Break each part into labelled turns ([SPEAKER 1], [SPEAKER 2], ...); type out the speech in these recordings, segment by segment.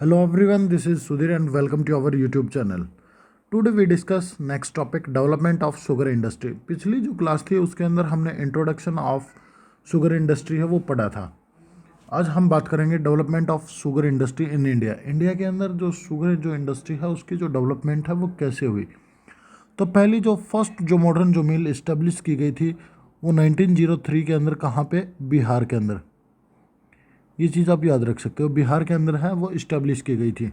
[SPEAKER 1] Hello everyone, this is Sudhir and welcome to our YouTube channel. Today we discuss next topic development of sugar industry. पिछली जो class थी उसके अंदर हमने introduction of sugar industry है वो पढ़ा था। आज हम बात करेंगे development of sugar industry in India. India के अंदर जो शुगर जो इंडस्ट्री है उसकी जो डेवलपमेंट है वो कैसे हुई। तो पहली जो फर्स्ट जो मॉडर्न जो मिल इस्टेब्लिश की गई थी वो 1903 के अंदर कहाँ पे, बिहार के अंदर। ये चीज़ आप याद रख सकते हो, बिहार के अंदर है वो इस्टेब्लिश की गई थी।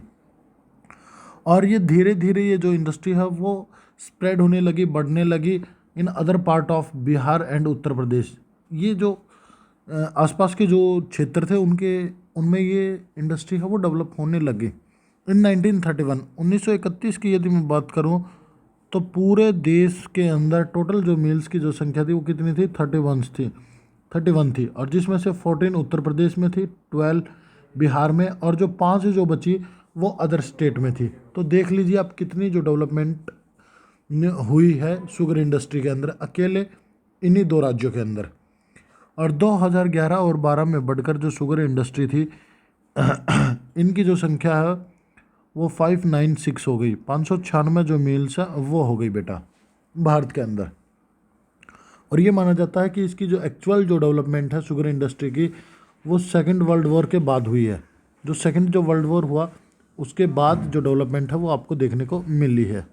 [SPEAKER 1] और ये धीरे धीरे ये जो इंडस्ट्री है वो स्प्रेड होने लगी, बढ़ने लगी in other part of Bihar and Uttar Pradesh. ये जो आसपास के जो क्षेत्र थे उनमें ये इंडस्ट्री है वो डेवलप होने लगी। इन 1931 1931 की यदि मैं बात करूं तो पूरे देश के अंदर टोटल जो मिल्स की जो संख्या थी वो कितनी थी, 31 थी। और जिसमें से 14 उत्तर प्रदेश में थी, 12 बिहार में, और जो 5 जो बची वो अदर स्टेट में थी। तो देख लीजिए आप कितनी जो डेवलपमेंट हुई है शुगर इंडस्ट्री के अंदर अकेले इन्हीं दो राज्यों के अंदर। और 2011 और 12 में बढ़कर जो शुगर इंडस्ट्री थी इनकी जो संख्या है वो 596 हो गई। 596 जो मील्स है वो हो गई बेटा भारत के अंदर। और ये माना जाता है कि इसकी जो एक्चुअल जो डेवलपमेंट है शुगर इंडस्ट्री की वो सेकेंड वर्ल्ड वॉर के बाद हुई है। जो सेकेंड जो वर्ल्ड वॉर हुआ उसके बाद जो डेवलपमेंट है वो आपको देखने को मिली है।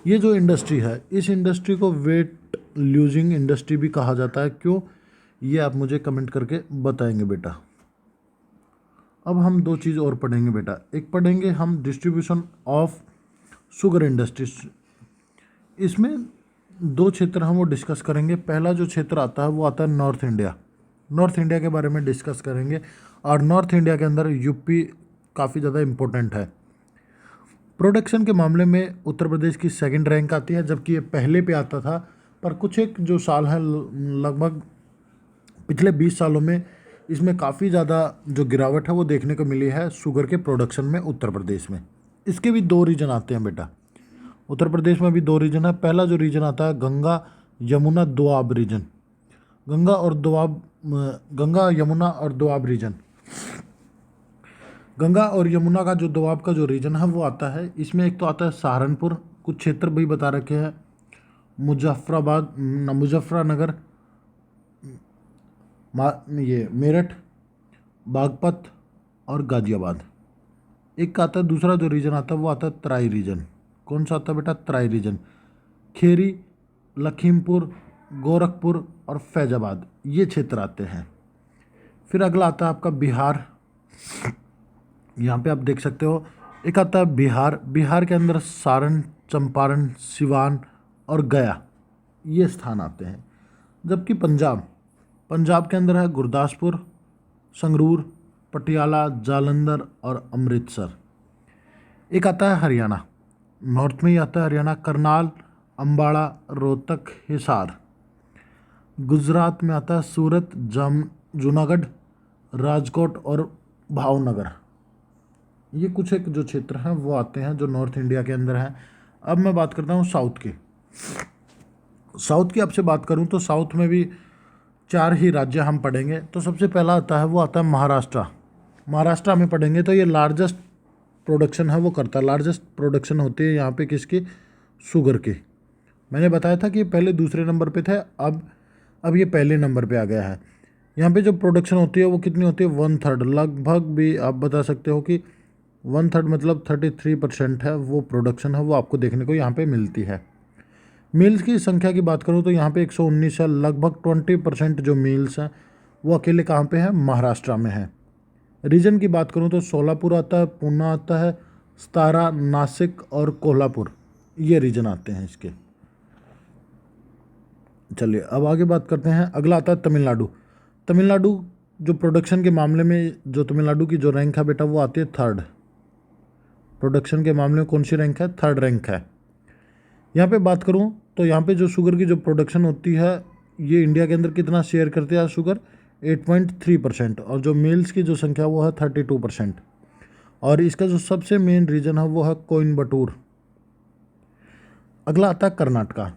[SPEAKER 1] ये जो इंडस्ट्री है इस इंडस्ट्री को वेट लूजिंग इंडस्ट्री भी कहा जाता है। क्यों, ये आप मुझे कमेंट करके बताएंगे बेटा। अब हम दो चीज़ और पढ़ेंगे बेटा। एक पढ़ेंगे हम डिस्ट्रीब्यूशन ऑफ शुगर इंडस्ट्रीज। इसमें दो क्षेत्र हम वो डिस्कस करेंगे। पहला जो क्षेत्र आता है वो आता है नॉर्थ इंडिया। नॉर्थ इंडिया के बारे में डिस्कस करेंगे। और नॉर्थ इंडिया के अंदर यूपी काफ़ी ज़्यादा इम्पोर्टेंट है। प्रोडक्शन के मामले में उत्तर प्रदेश की सेकंड रैंक आती है, जबकि ये पहले पे आता था। पर कुछ एक जो साल है, लगभग पिछले 20 सालों में इसमें काफ़ी ज़्यादा जो गिरावट है वो देखने को मिली है शुगर के प्रोडक्शन में उत्तर प्रदेश में। इसके भी दो रीजन आते हैं बेटा। उत्तर प्रदेश में भी दो रीजन है। पहला जो रीजन आता है गंगा यमुना दोआब रीजन। गंगा यमुना और दोआब रीजन। गंगा और यमुना का जो दोआब का जो रीजन है वो आता है। इसमें एक तो आता है सहारनपुर, कुछ क्षेत्र भी बता रखे हैं, मुजफ्फरनगर, ये मेरठ, बागपत और गाजियाबाद। एक आता है दूसरा जो रीजन आता है वो आता है तराई रीजन। कौन सा आता है बेटा, तराई रीजन। खेरी, लखीमपुर, गोरखपुर और फैजाबाद ये क्षेत्र आते हैं। फिर अगला आता है आपका बिहार। यहाँ पे आप देख सकते हो एक आता है बिहार। बिहार के अंदर सारण, चंपारण, सिवान और गया ये स्थान आते हैं। जबकि पंजाब के अंदर है गुरदासपुर, संगरूर, पटियाला, जालंधर और अमृतसर। एक आता है हरियाणा। नॉर्थ में ही आता है हरियाणा। करनाल, अम्बाड़ा, रोहतक, हिसार। गुजरात में आता है सूरत, जूनागढ़, राजकोट और भावनगर। ये कुछ एक जो क्षेत्र हैं वो आते हैं जो नॉर्थ इंडिया के अंदर हैं। अब मैं बात करता हूँ साउथ की। साउथ की आपसे बात करूँ तो साउथ में भी 4 ही राज्य हम पढ़ेंगे। तो सबसे पहला आता है वो आता है महाराष्ट्र। महाराष्ट्र में पढ़ेंगे तो ये लार्जेस्ट प्रोडक्शन है वो करता है। लार्जेस्ट प्रोडक्शन होती है यहाँ पे किसकी, शुगर की। मैंने बताया था कि ये पहले दूसरे नंबर पे थे, अब ये पहले नंबर पे आ गया है। यहाँ पे जो प्रोडक्शन होती है वो कितनी होती है, 1/3 लगभग। भी आप बता सकते हो कि 1/3 मतलब 33% है वो प्रोडक्शन है वो आपको देखने को यहाँ पे मिलती है। मील्स की संख्या की बात करूँ तो यहाँ पे 119 है। लगभग 20% जो मील्स हैं वो अकेले कहाँ पे है, महाराष्ट्र में है। रीजन की बात करूँ तो सोलापुर आता है, पूना आता है, सतारा, नासिक और कोल्हापुर ये रीजन आते हैं इसके। चलिए अब आगे बात करते हैं। अगला आता है तमिलनाडु। तमिलनाडु जो प्रोडक्शन के मामले में जो तमिलनाडु की जो रैंक है बेटा वो आती है 3rd। प्रोडक्शन के मामले में कौन सी रैंक है, 3rd रैंक है। यहाँ पे बात करूँ तो यहाँ पे जो शुगर की जो प्रोडक्शन होती है ये इंडिया के अंदर कितना शेयर करते हैं शुगर, 8.3%। और जो मेल्स की जो संख्या वो है 32%। और इसका जो सबसे मेन रीजन है वो है कोयम्बटूर। अगला आता है कर्नाटका।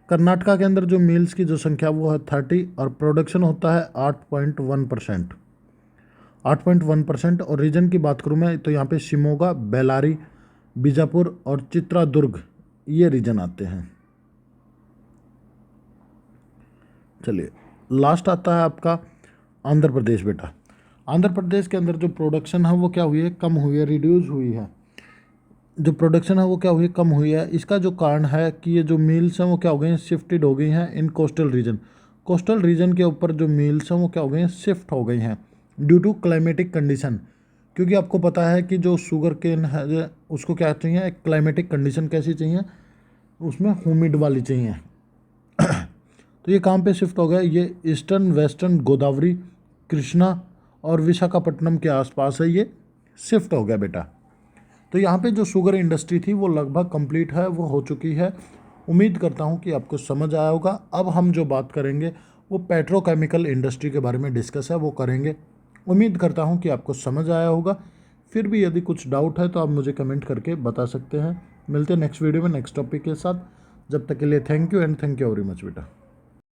[SPEAKER 1] कर्नाटका के अंदर जो मेल्स की जो संख्या वो है 30 और प्रोडक्शन होता है 8.1%। 8.1%। और रीजन की बात करूँ मैं तो यहाँ पे शिमोगा, बेलारी, बीजापुर और चित्रादुर्ग ये रीजन आते हैं। चलिए लास्ट आता है आपका आंध्र प्रदेश बेटा। आंध्र प्रदेश के अंदर जो प्रोडक्शन है वो क्या हुई है, कम हुई है, रिड्यूस हुई है। जो प्रोडक्शन है वो क्या हुई है, कम हुई है। इसका जो कारण है कि ये जो मिल्स हैं वो क्या हो गई हैं, शिफ्टेड हो गई हैं इन कोस्टल रीजन। कोस्टल रीजन के ऊपर जो मिल्स हैं वो क्या हो गई हैं, शिफ्ट हो गई हैं ड्यू टू क्लाइमेटिक कंडीशन। क्योंकि आपको पता है कि जो शुगर केन है उसको क्या चाहिए, एक क्लाइमेटिक कंडीशन कैसी चाहिए, उसमें ह्यूमिड वाली चाहिए। तो ये कहाँ पे शिफ्ट हो गया, ये ईस्टर्न वेस्टर्न गोदावरी, कृष्णा और विशाखापट्टनम के आसपास है, ये शिफ्ट हो गया बेटा। तो यहाँ पे जो शुगर इंडस्ट्री थी वो लगभग कंप्लीट है, वो हो चुकी है। उम्मीद करता हूँ कि आपको समझ आया होगा। अब हम जो बात करेंगे वो पेट्रोकेमिकल इंडस्ट्री के बारे में डिस्कस है, वो करेंगे। उम्मीद करता हूँ कि आपको समझ आया होगा। फिर भी यदि कुछ डाउट है तो आप मुझे कमेंट करके बता सकते हैं। मिलते हैं नेक्स्ट वीडियो में नेक्स्ट टॉपिक के साथ। जब तक के लिए thank you and thank you very much बेटा।